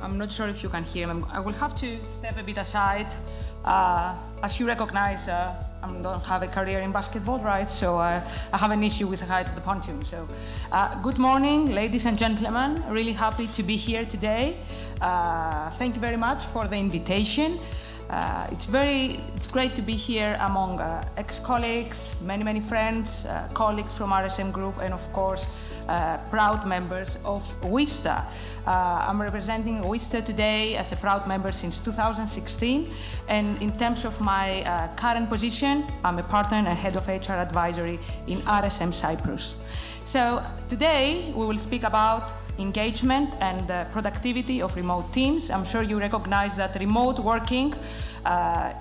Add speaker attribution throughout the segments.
Speaker 1: I'm not sure if you can hear me. I will have to step a bit aside. As you recognize, I don't have a career in basketball, right? So I have an issue with the height of the podium. So good morning, ladies and gentlemen. Really happy to be here today. Thank you very much for the invitation. It's great to be here among ex-colleagues, many friends, colleagues from RSM Group, and of course, proud members of WISTA. I'm representing WISTA today as a proud member since 2016, and in terms of my current position, I'm a partner and head of HR advisory in RSM Cyprus. So today we will speak about engagement and productivity of remote teams. I'm sure you recognize that remote working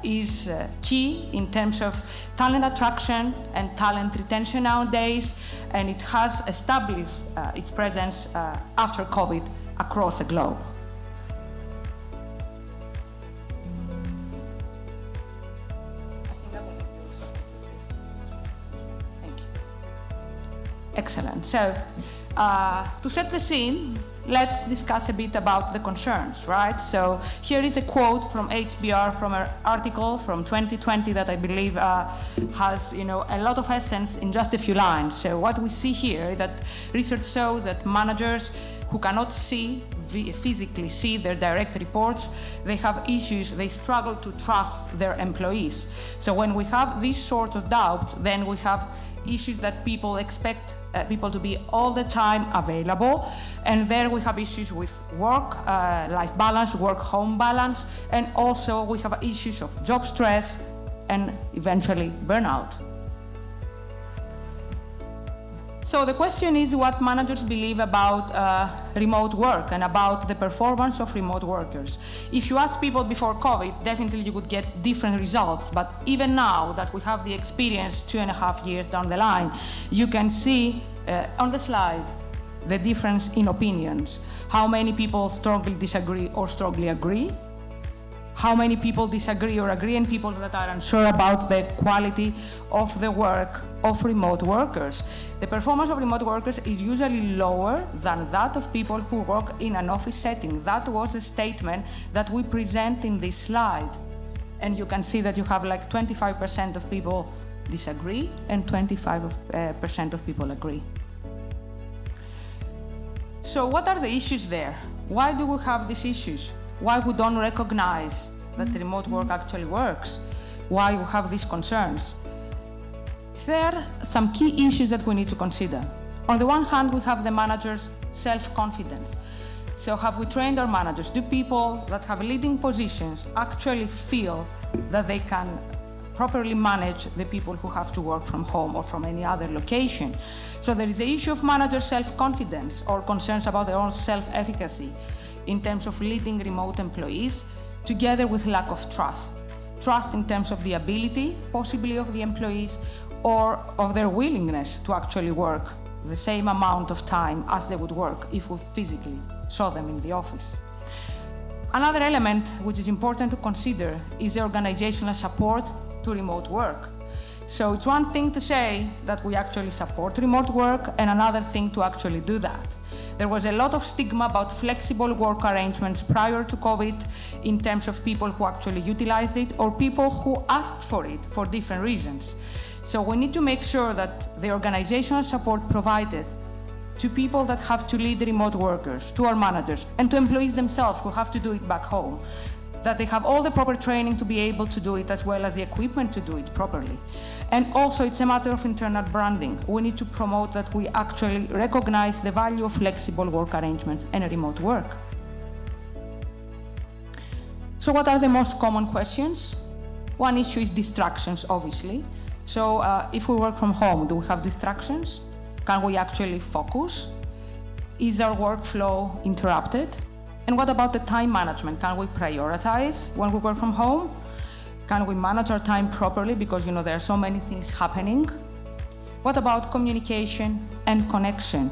Speaker 1: is key in terms of talent attraction and talent retention nowadays, and it has established its presence after COVID across the globe. Thank you. Excellent. So, to set the scene, let's discuss a bit about the concerns, right? So here is a quote from HBR from an article from 2020 that I believe has, a lot of essence in just a few lines. So what we see here is that research shows that managers who cannot physically see their direct reports, they have issues, they struggle to trust their employees. So when we have this sort of doubt, then we have issues that people expect people to be all the time available, and there we have issues with work-life balance, work-home balance, and also we have issues of job stress and eventually burnout. So the question is what managers believe about remote work and about the performance of remote workers. If you ask people before COVID, definitely you would get different results. But even now that we have the experience 2.5 years down the line, you can see on the slide the difference in opinions. How many people strongly disagree or strongly agree? How many people disagree or agree, and people that are unsure about the quality of the work of remote workers. The performance of remote workers is usually lower than that of people who work in an office setting. That was a statement that we present in this slide. And you can see that you have like 25% of people disagree and 25% of people agree. So what are the issues there? Why do we have these issues? Why we don't recognize that remote work actually works? Why we have these concerns? There are some key issues that we need to consider. On the one hand, we have the manager's self-confidence. So have we trained our managers? Do people that have leading positions actually feel that they can properly manage the people who have to work from home or from any other location? So there is the issue of manager self-confidence or concerns about their own self-efficacy in terms of leading remote employees, together with lack of trust. Trust in terms of the ability, possibly of the employees, or of their willingness to actually work the same amount of time as they would work if we physically saw them in the office. Another element which is important to consider is the organizational support to remote work. So it's one thing to say that we actually support remote work, and another thing to actually do that. There was a lot of stigma about flexible work arrangements prior to COVID in terms of people who actually utilized it or people who asked for it for different reasons. So we need to make sure that the organizational support provided to people that have to lead remote workers, to our managers, and to employees themselves who have to do it back home, that they have all the proper training to be able to do it as well as the equipment to do it properly. And also it's a matter of internal branding. We need to promote that we actually recognize the value of flexible work arrangements and remote work. So what are the most common questions? One issue is distractions, obviously. So if we work from home, do we have distractions? Can we actually focus? Is our workflow interrupted? And what about the time management? Can we prioritize when we work from home? Can we manage our time properly? Because there are so many things happening. What about communication and connection?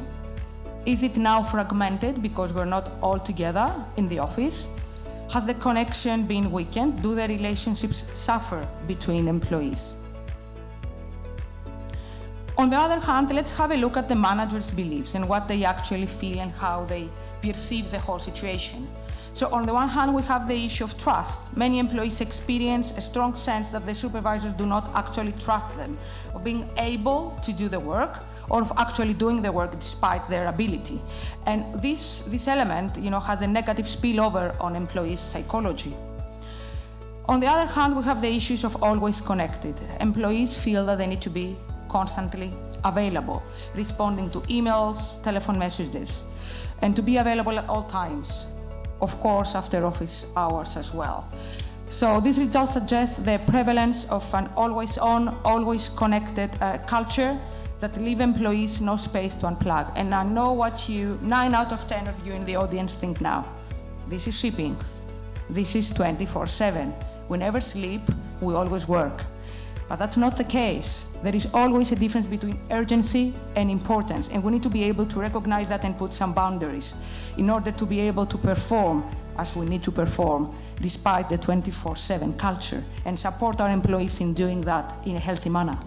Speaker 1: Is it now fragmented because we're not all together in the office? Has the connection been weakened? Do the relationships suffer between employees? On the other hand, let's have a look at the manager's beliefs and what they actually feel and how they perceive the whole situation. So on the one hand, we have the issue of trust. Many employees experience a strong sense that the supervisors do not actually trust them, of being able to do the work, or of actually doing the work despite their ability. And this element, has a negative spillover on employees' psychology. On the other hand, we have the issues of always connected. Employees feel that they need to be constantly available, responding to emails, telephone messages, and to be available at all times, of course, after office hours as well. So these results suggest the prevalence of an always on, always connected culture that leave employees no space to unplug. And I know what 9 out of 10 of you in the audience think now. This is shipping. This is 24/7. We never sleep, we always work. But that's not the case. There is always a difference between urgency and importance, and we need to be able to recognize that and put some boundaries in order to be able to perform as we need to perform despite the 24/7 culture, and support our employees in doing that in a healthy manner.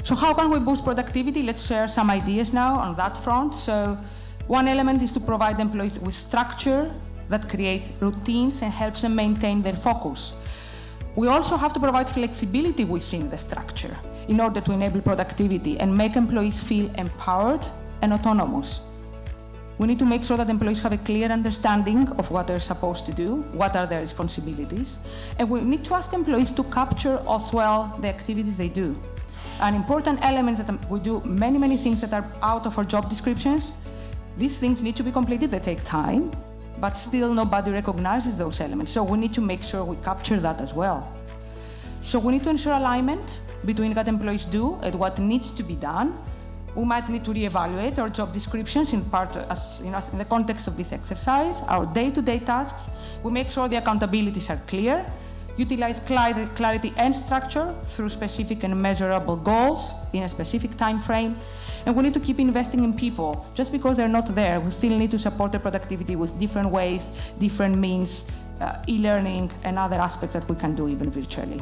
Speaker 1: So how can we boost productivity? Let's share some ideas now on that front. So one element is to provide employees with structure that create routines and helps them maintain their focus. We also have to provide flexibility within the structure in order to enable productivity and make employees feel empowered and autonomous. We need to make sure that employees have a clear understanding of what they're supposed to do, what are their responsibilities, and we need to ask employees to capture as well the activities they do. An important element is that we do many things that are out of our job descriptions. These things need to be completed, they take time, but still nobody recognizes those elements. So we need to make sure we capture that as well. So we need to ensure alignment between what employees do and what needs to be done. We might need to reevaluate our job descriptions in the context of this exercise, our day-to-day tasks. We make sure the accountabilities are clear, utilize clarity and structure through specific and measurable goals in a specific time frame. And we need to keep investing in people. Just because they're not there, we still need to support their productivity with different ways, different means, e-learning, and other aspects that we can do even virtually.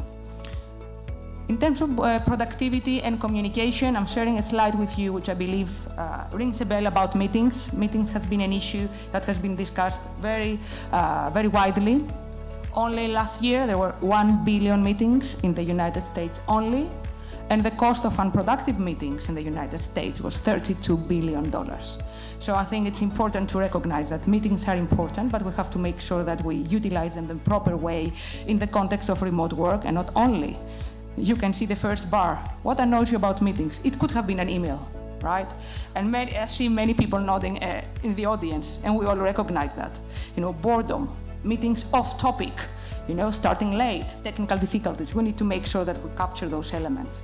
Speaker 1: In terms of productivity and communication, I'm sharing a slide with you which I believe rings a bell about meetings. Meetings has been an issue that has been discussed very widely. Only last year there were 1 billion meetings in the United States only, and the cost of unproductive meetings in the United States was $32 billion. So I think it's important to recognize that meetings are important, but we have to make sure that we utilize them the proper way in the context of remote work, and not only. You can see the first bar. What annoys you about meetings? It could have been an email, right? And I see many people nodding in the audience, and we all recognize that. Boredom, meetings off topic, starting late, technical difficulties. We need to make sure that we capture those elements.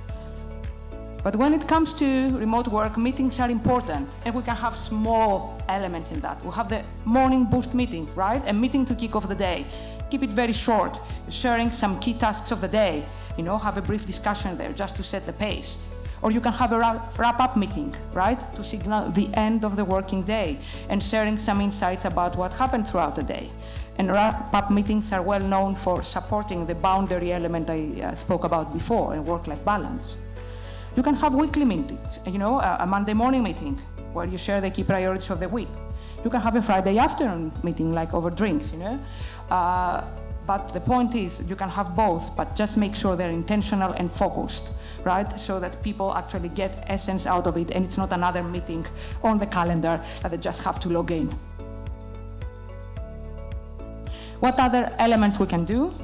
Speaker 1: But when it comes to remote work, meetings are important, and we can have small elements in that. We have the morning boost meeting, right? A meeting to kick off the day. Keep it very short, sharing some key tasks of the day. Have a brief discussion there just to set the pace. Or you can have a wrap-up meeting, right? To signal the end of the working day and sharing some insights about what happened throughout the day. And wrap-up meetings are well known for supporting the boundary element I spoke about before, and work-life balance. You can have weekly meetings, a Monday morning meeting where you share the key priorities of the week. You can have a Friday afternoon meeting, like over drinks, But the point is, you can have both, but just make sure they're intentional and focused, right? So that people actually get essence out of it, and it's not another meeting on the calendar that they just have to log in. What other elements we can do?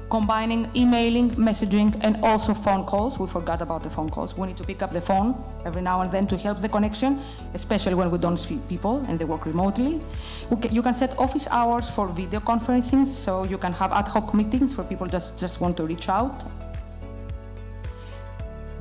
Speaker 1: Combining emailing, messaging, and also phone calls. We forgot about the phone calls. We need to pick up the phone every now and then to help the connection, especially when we don't see people and they work remotely. You can set office hours for video conferencing, so you can have ad hoc meetings where people just want to reach out.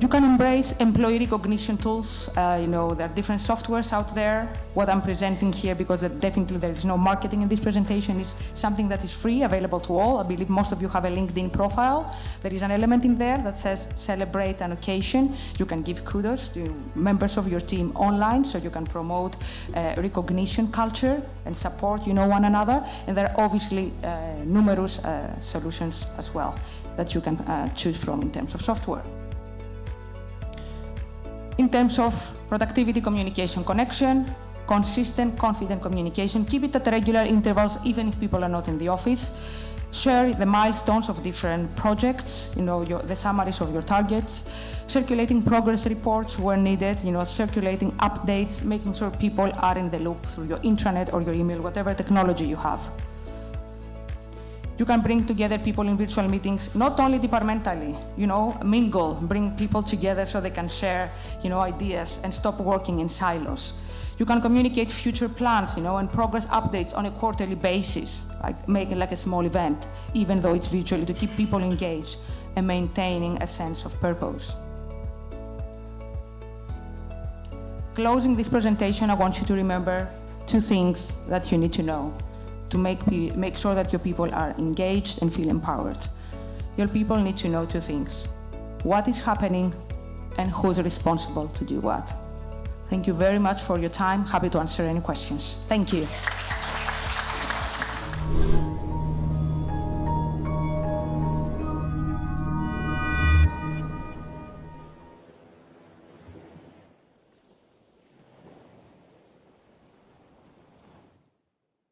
Speaker 1: You can embrace employee recognition tools. There are different softwares out there. What I'm presenting here, because definitely there is no marketing in this presentation, is something that is free, available to all. I believe most of you have a LinkedIn profile. There is an element in there that says celebrate an occasion. You can give kudos to members of your team online, so you can promote recognition culture and support one another. And there are obviously numerous solutions as well that you can choose from in terms of software. In terms of productivity, communication, connection, consistent, confident communication. Keep it at regular intervals, even if people are not in the office. Share the milestones of different projects, the summaries of your targets, circulating progress reports where needed, circulating updates, making sure people are in the loop through your intranet or your email, whatever technology you have. You can bring together people in virtual meetings, not only departmentally, mingle, bring people together so they can share, ideas and stop working in silos. You can communicate future plans, and progress updates on a quarterly basis, like make it like a small event, even though it's virtually, to keep people engaged and maintaining a sense of purpose. Closing this presentation, I want you to remember 2 things that you need to know to make sure that your people are engaged and feel empowered. Your people need to know 2 things: what is happening and who's responsible to do what. Thank you very much for your time. Happy to answer any questions. Thank you.